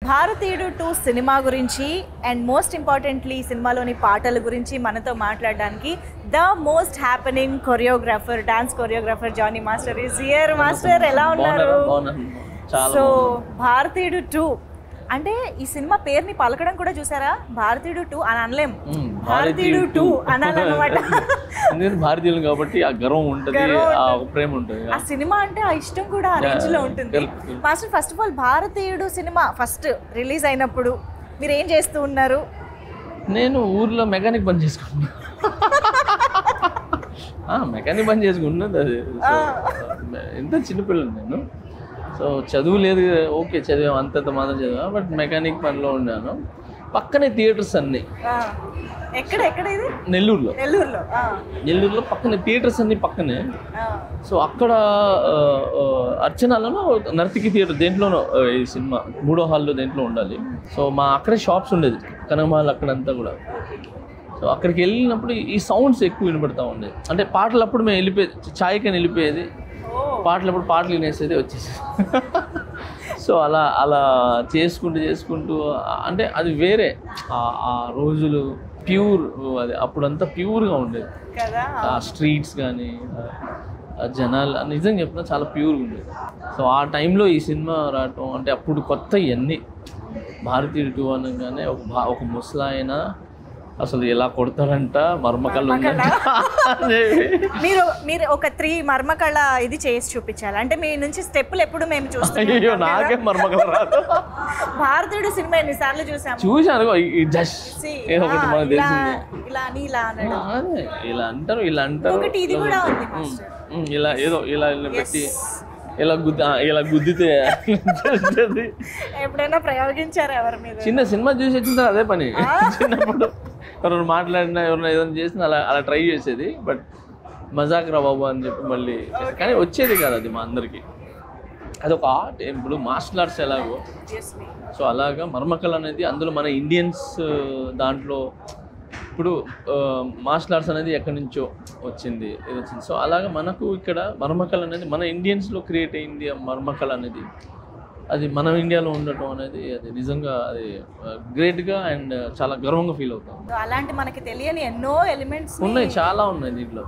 భారతీయుడు 2 సినిమా గురించి and most importantly సినిమాలోని పాటల గురించి మనతో మాట్లాడడానికి the most happening choreographer dance choreographer Jani master is here. Master ఎలా ఉన్నారు? సో భారతీయుడు 2 అంటే ఈ సినిమా పేరుని పలకడం కూడా చూసారా, భారతీయుడు 2 అని అనలేం, భారతీయుడు 2 అనాలన్నమాట. భారతీయులు కాబట్టి ఆ గర్వం ఉంటుంది, ఆ ప్రేమ ఉంటుంది, ఆ సినిమా అంటే ఆ ఇష్టం కూడా ఆ రేంజ్ లో ఉంటుంది. మాస్టర్ ఫస్ట్ ఆఫ్ ఆల్ భారతీయుడు సినిమా ఫస్ట్ రిలీజ్ అయినప్పుడు మీరు ఏం చేస్తూ ఉన్నారు? నేను ఊర్లో మెకానిక్ పని చేసుకుంటున్నా. మెకానిక్ పని చేసుకుంటున్నది. అది ఎంత చిన్నపిల్లలు నేను. సో చదువు లేదు, ఓకే చదివాం అంతంత మాత్రం చదివా, బట్ మెకానిక్ పనిలో ఉన్నాను. పక్కనే థియేటర్స్ అన్నీ. ఎక్కడ ఎక్కడ ఇది? నెల్లూరులో. నెల్లూరులో పక్కనే థియేటర్స్ అన్నీ పక్కనే. సో అక్కడ అర్చనాలలో నర్తికి థియేటర్ దేంట్లోనో ఈ సినిమా 3వ హాల్లో దేంట్లో ఉండాలి. సో అక్కడే షాప్స్ ఉండేది, కనకమాల్ అక్కడంతా కూడా. సో అక్కడికి వెళ్ళినప్పుడు ఈ సౌండ్స్ ఎక్కువ వినపడతా ఉండేది. అంటే పాటలు అప్పుడు మేము వెళ్ళిపోయేది, ఛాయ్కని వెళ్ళిపోయేది, పాటలు వినేసేది వచ్చేసేది. సో అలా చేసుకుంటూ అంటే అది వేరే ఆ రోజులు ప్యూర్. అది అప్పుడంతా ప్యూర్గా ఉండేది. ఆ స్ట్రీట్స్ కానీ జనాలు నిజంగా చెప్పినా చాలా ప్యూర్గా ఉండేది. సో ఆ టైంలో ఈ సినిమా రావటం అంటే అప్పుడు కొత్త ఇవన్నీ. భారతీయుడు 2 అనగానే ఒక ముసలాయన అసలు ఎలా కొడతారంట, మర్మకళ మీరు ఒక 3 మర్మకళ ఇది చేసి చూపించాలి. అంటే మీ నుంచి స్టెప్పులు ఎప్పుడు మేము చూస్తాం. అయ్యో నాకే మర్మకళ రాదు. భారతీయుడు సినిమా ఎన్నిసార్లు చూసాను. ఒకటి మనకు తెలిసింది, ఇలా అంటారు ఇది కూడా ఇలా ఏదో ఇలా పెట్టి ఇలా గుద్దితే ఎప్పుడైనా ప్రయోగించారు ఎవరి మీద? చిన్న సినిమా చూసి వచ్చిందా అదే పని. చిన్నప్పుడు ఎవరైనా మాట్లాడినా ఎవరైనా ఏదైనా చేసినా అలా ట్రై చేసేది. బట్ మజాక్ రా బాబు అని చెప్పి మళ్ళీ, కానీ వచ్చేది కాదు అది మా అందరికి. అదొక ఆర్ట్. ఇప్పుడు మార్షల్ ఆర్ట్స్ ఎలాగో, సో అలాగా మర్మకళ అనేది అందులో మన ఇండియన్స్ దాంట్లో ఇప్పుడు మార్షల్ ఆర్ట్స్ అనేది ఎక్కడి నుంచో వచ్చింది. సో అలాగా మనకు ఇక్కడ మర్మకళ అనేది మన ఇండియన్స్లో క్రియేట్ అయింది. ఆ మర్మకళ అనేది అది మన ఇండియాలో ఉండటం అనేది అది నిజంగా అది గ్రేట్గా అండ్ చాలా గర్వంగా ఫీల్ అవుతాం. అలాంటి మనకి తెలియని ఎన్నో ఎలిమెంట్స్ ఉన్నాయి, చాలా ఉన్నాయి దీంట్లో.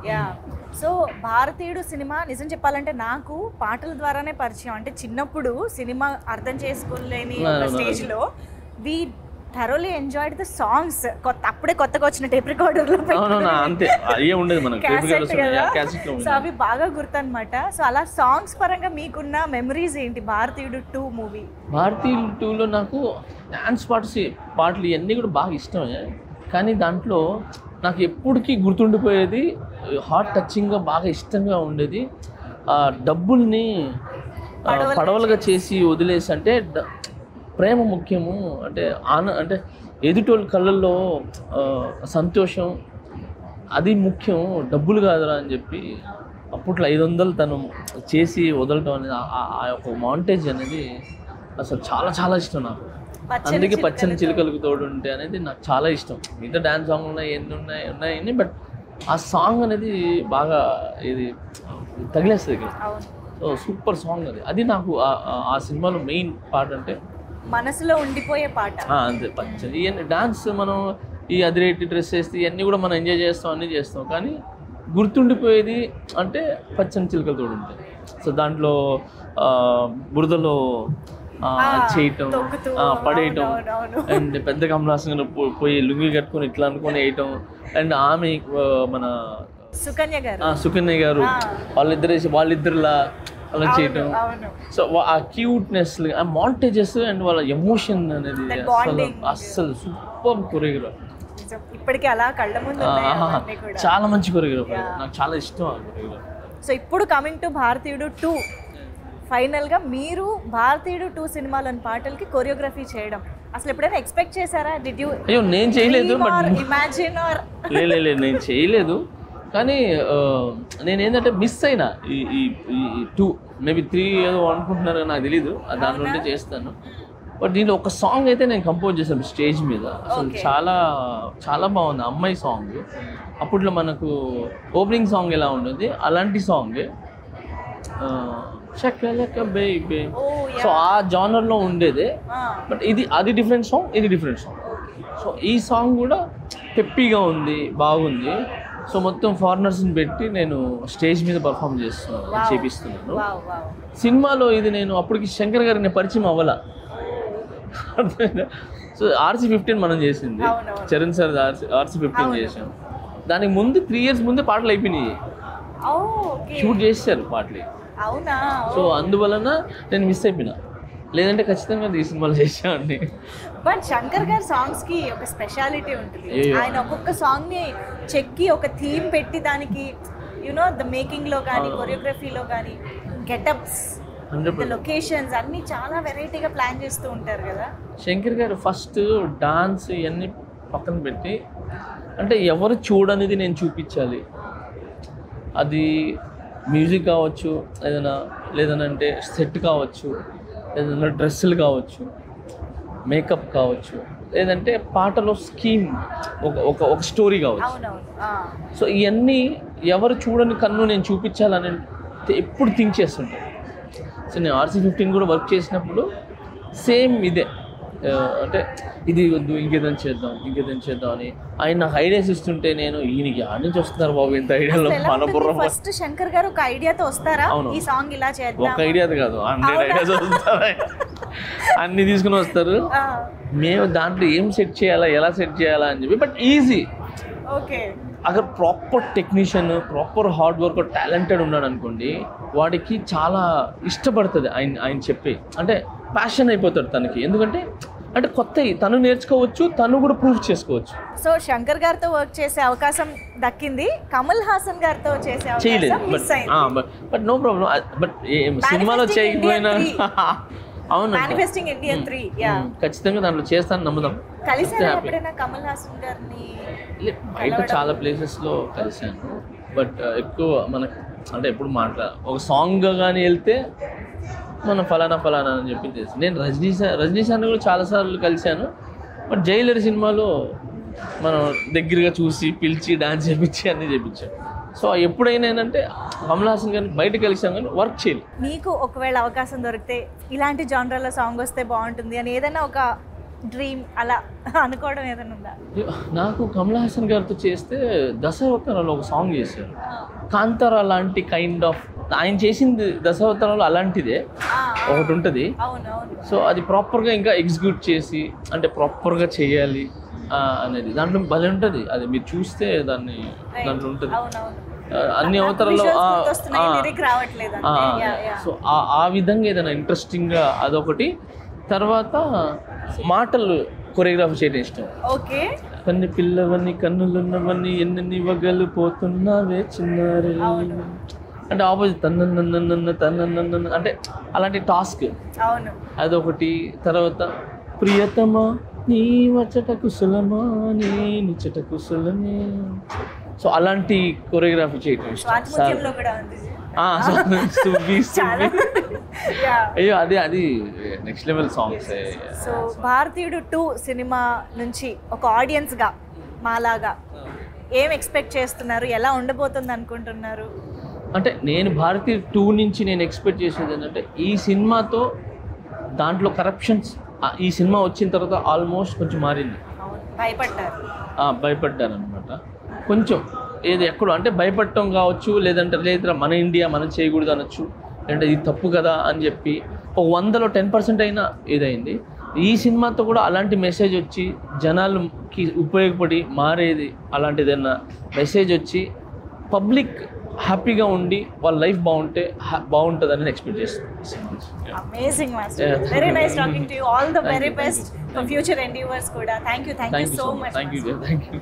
సో భారతీయుడు సినిమా నిజం చెప్పాలంటే నాకు పాటల ద్వారానే పరిచయం. అంటే చిన్నప్పుడు సినిమా అర్థం చేసుకోలేని స్టేజ్లో we thoroughly enjoyed the songs. అప్పుడే కొత్తగా వచ్చిన టేప్ రికార్డర్లో సో అవి బాగా గుర్తనమాట. సో అలా సాంగ్స్ పరంగా మీకున్న మెమరీస్ ఏంటి భారతీయుడు 2 మూవీ? భారతీయుడు 2లో నాకు డాన్స్ పాటలు ఇవన్నీ కూడా బాగా ఇష్టమే. కానీ దాంట్లో నాకు ఎప్పటికీ గుర్తుండిపోయేది, హార్ట్ టచింగ్గా బాగా ఇష్టంగా ఉండేది, డబ్బుల్ని పడవలుగా చేసి వదిలేసి, అంటే ప్రేమ ముఖ్యము, అంటే అంటే ఎదుటోళ్ళ కళ్ళల్లో సంతోషం అది ముఖ్యం, డబ్బులు కాదురా అని చెప్పి అప్పట్లో 500 తను చేసి వదలటం అనేది ఆ యొక్క మాంటేజ్ అనేది అసలు చాలా చాలా ఇష్టం నాకు. అందుకే పచ్చని చిలుకలకు తోడు ఉంటే అనేది నాకు చాలా ఇష్టం. మిగతా డ్యాన్స్ సాంగ్ ఉన్నాయి, బట్ ఆ సాంగ్ అనేది బాగా ఇది తగిలేస్తుంది ఇక్కడ. సో సూపర్ సాంగ్ అది నాకు ఆ సినిమాలో మెయిన్ పార్ట్, అంటే మనసులో ఉండిపోయే పాట. అంతే పచ్చని ఇవన్నీ డాన్స్ మనం ఈ అదిరేటి డ్రెస్ వేస్తే ఇవన్నీ కూడా మనం ఎంజాయ్ చేస్తాం, అన్నీ చేస్తాం, కానీ గుర్తుండిపోయేది అంటే పచ్చని చిలుకలతో ఉంటాయి. సో దాంట్లో బురదలో చేయటం, పడేయటం, అండ్ పెద్ద కమలాసంగా పోయి లుంగి కట్టుకొని ఇట్లా అనుకొని వేయటం, అండ్ ఆమె మన సుకన్య గారు వాళ్ళిద్దరిలా అలా చేయటం. సో ఆ క్యూట్నెస్, ఆ మాంటేజెస్ అండ్ వాళ్ళ ఎమోషన్ అనేది అస్సలు సూపర్ కొరియోగ్రాఫ్. ఇప్పటికీ అలా కళ్ళ ముందు చాలా మంచి కొరియోగ్రాఫ్, నాకు చాలా ఇష్టం ఆ కొరియోగ్రాఫ్. సో ఇప్పుడు కమింగ్ టు భారతీయుడు 2, ఫైనల్గా మీరు భారతీయుడు 2 సినిమాలోని పాటలకి కొరియోగ్రఫీ చేయడం అసలు ఎప్పుడైనా ఎక్స్పెక్ట్ చేశారా? Did you? అయ్యో నేను చేయలేదు, నేను చేయలేదు. కానీ నేనేంటంటే మిస్ అయినా ఈ 2 మేబీ 3 ఏదో అనుకుంటున్నారు, నాకు తెలీదు, దాని నుండి చేస్తాను. బట్ దీంట్లో ఒక సాంగ్ అయితే నేను కంపోజ్ చేశాను స్టేజ్ మీద. అసలు చాలా చాలా బాగుంది. అమ్మాయి సాంగ్, అప్పట్లో మనకు ఓపెనింగ్ సాంగ్ ఎలా ఉంటుంది అలాంటి సాంగ్. షకలక బేబీ. ఓ సో ఆ జానర్లో ఉండేదే. బట్ అది డిఫరెంట్ సాంగ్, ఇది డిఫరెంట్ సాంగ్. సో ఈ సాంగ్ కూడా పెప్పీగా ఉంది, బాగుంది. సో మొత్తం ఫారినర్స్ని పెట్టి నేను స్టేజ్ మీద పర్ఫామ్ చేపిస్తున్నాను. సినిమాలో ఇది నేను అప్పటికి శంకర్ గారిని పరిచయం అవ్వాల. సో RC-15 మనం చేసింది, చరణ్ సార్ RC-15 చేసాం. దానికి ముందు 3 years ముందే పాటలు అయిపోయినాయి, షూట్ చేశారు పాటలు. సో అందువలన నేను మిస్ అయిపోయినా, లేదంటే ఖచ్చితంగా ఈ సినిమాలో చేసామండి. బట్ శంకర్ గారి సాంగ్స్ కి ఒక స్పెషాలిటీ ఉంటుంది. ఆయన ఒక్కొక్క సాంగ్ ని చెక్కి ఒక థీమ్ పెట్టి దానికి ద మేకింగ్ లో కానీ కొరియోగ్రఫీలో కానీ గెటప్స్, లొకేషన్స్ అన్ని చాలా వెరైటీగా ప్లాన్ చేస్తూ ఉంటారు కదా శంకర్ గారు. ఫస్ట్ డాన్స్ ఇవన్నీ పక్కన పెట్టి, అంటే ఎవరు చూడనిది నేను చూపించాలి. అది మ్యూజిక్ కావచ్చు, లేదనంటే సెట్ కావచ్చు, ఏదైనా డ్రెస్సులు కావచ్చు, మేకప్ కావచ్చు, లేదంటే పాటలో స్కీమ్, ఒక స్టోరీ కావచ్చు. సో ఇవన్నీ ఎవరు చూడని కన్ను నేను చూపించాలని ఎప్పుడు థింక్ చేస్తుంటాను. సో నేను RC-15 కూడా వర్క్ చేసినప్పుడు సేమ్ ఇదే, అంటే ఇది వద్దు ఇంకేదైనా చేద్దాం అని ఆయన నాకు ఐడియాస్ ఇస్తుంటే నేను ఈయనకి ఆడ నుంచి వస్తున్నారు బాబు ఇంత ఐడియాలో మనపురం. ఫస్ట్ శంకర్ గారు ఒక ఐడియాతో వస్తారా, ఈ సాంగ్ ఇలా చేద్దాం, ఒక ఐడియాది కాదు 100 ఐడియాస్ వస్తారు, అన్ని తీసుకుని వస్తారు. మేము దాంట్లో ఏం సెట్ చేయాలా, ఎలా సెట్ చేయాలా అని చెప్పి. But easy. ఓకే, అక్కడ proper technician, proper hard work, talented ఉన్నాడు అనుకోండి, వాడికి చాలా ఇష్టపడుతుంది ఆయన చెప్పి, అంటే ప్యాషన్ అయిపోతాడు తనకి. ఎందుకంటే అంటే కొత్తవి తను నేర్చుకోవచ్చు, తను కూడా ప్రూఫ్ చేసుకోవచ్చు. సో శంకర్ గారితో వర్క్ చేసే అవకాశం దక్కింది, కమల్ హాసన్ గారితో చేసే అవకాశం మిస్ అయింది. But no problem. బట్ సినిమాలో చేయకపోయినా అవును, మానిఫెస్టింగ్ ఇండియన్ 3 ఖచ్చితంగా దాంట్లో చేస్తాను, నమ్ముదాం. కలిసారా ఎప్పుడైనా కమల్ హాసన్ గారిని? బయట చాలా ప్లేసెస్లో కలిశాను, బట్ ఎక్కువ మనకు అంటే ఎప్పుడు ఒక సాంగ్ కానీ వెళ్తే మనం ఫలానా అని చెప్పి చేసి. నేను రజనీ సార్ని కూడా చాలాసార్లు కలిశాను, బట్ జైలర్ సినిమాలో మనం దగ్గరగా చూసి పిలిచి డాన్స్ చేయించి అన్నీ చేయించాం. సో ఎప్పుడైనా ఏంటంటే కమల్ హాసన్ గారిని బయట కలిసాం కానీ వర్క్ చేయాలి. మీకు ఒకవేళ అవకాశం దొరికితే ఇలాంటి జానర్లో సాంగ్ వస్తే బాగుంటుంది అని ఏదైనా ఒక డ్రీమ్ అలా అనుకోవడం ఏదైనా ఉందా? నాకు కమల్ హాసన్ గారితో చేస్తే దశావతారాలు ఒక సాంగ్ చేశారు, కాంతారా లాంటి కైండ్ ఆఫ్. ఆయన చేసింది దశావతారాలు అలాంటిదే ఒకటి ఉంటుంది. సో అది ప్రాపర్గా ఇంకా ఎగ్జిక్యూట్ చేసి, అంటే ప్రాపర్గా చేయాలి అనేది దాంట్లో భలే ఉంటుంది. అది మీరు చూస్తే దాంట్లో ఉంటుంది అన్ని అవతారాల్లో. సో ఆ విధంగా ఏదైనా ఇంట్రెస్టింగ్గా అదొకటి. తర్వాత మాటలు కొరియోగ్రాఫీ చేయడం ఇష్టం. ఓకే, కన్ని పిల్లవన్నీ కన్నులున్నవన్నీ ఎన్ని వగలు పోతున్నావే చిన్నారే, అంటే ఆపోజిట్ తన్న అంటే అలాంటి టాస్క్ అదొకటి. తర్వాత ప్రియతమా నీ వచ్చట కుశలమా నీ నిచ్చట కుశలమే. సో అలాంటి కొరియోగ్రఫీ చేయటం ఇష్టం. అయ్యో అది నెక్స్ట్ లెవెల్ సాంగ్స్. సో భారతీయుడు 2 సినిమా నుంచి ఒక ఆడియన్స్గా మాలాగా ఏం ఎక్స్పెక్ట్ చేస్తున్నారు, ఎలా ఉండబోతుంది అనుకుంటున్నారు? అంటే నేను భారతీయుడు 2 నుంచి నేను ఎక్స్పెక్ట్ చేసేది ఏంటంటే, ఈ సినిమాతో దాంట్లో కరప్షన్స్ ఈ సినిమా వచ్చిన తర్వాత ఆల్మోస్ట్ కొంచెం మారింది. భయపడ్డారు అనమాట కొంచెం. ఏది ఎక్కడో అంటే భయపడటం కావచ్చు, లేదా మన ఇండియా మనం చేయకూడదు అనొచ్చు, లేదంటే ఇది తప్పు కదా అని చెప్పి ఒక 100లో 10% అయినా ఏదైంది. ఈ సినిమాతో కూడా అలాంటి మెసేజ్ వచ్చి జనాలకి ఉపయోగపడి మారేది, అలాంటిది ఏదైనా మెసేజ్ వచ్చి పబ్లిక్ హ్యాపీగా ఉండి వాళ్ళ లైఫ్ బాగుంటుందని ఎక్స్పెక్ట్ చేస్తున్నాను. Amazing master, very nice talking to you. All the very best for future endeavours కూడా. Thank you so much. Thank you.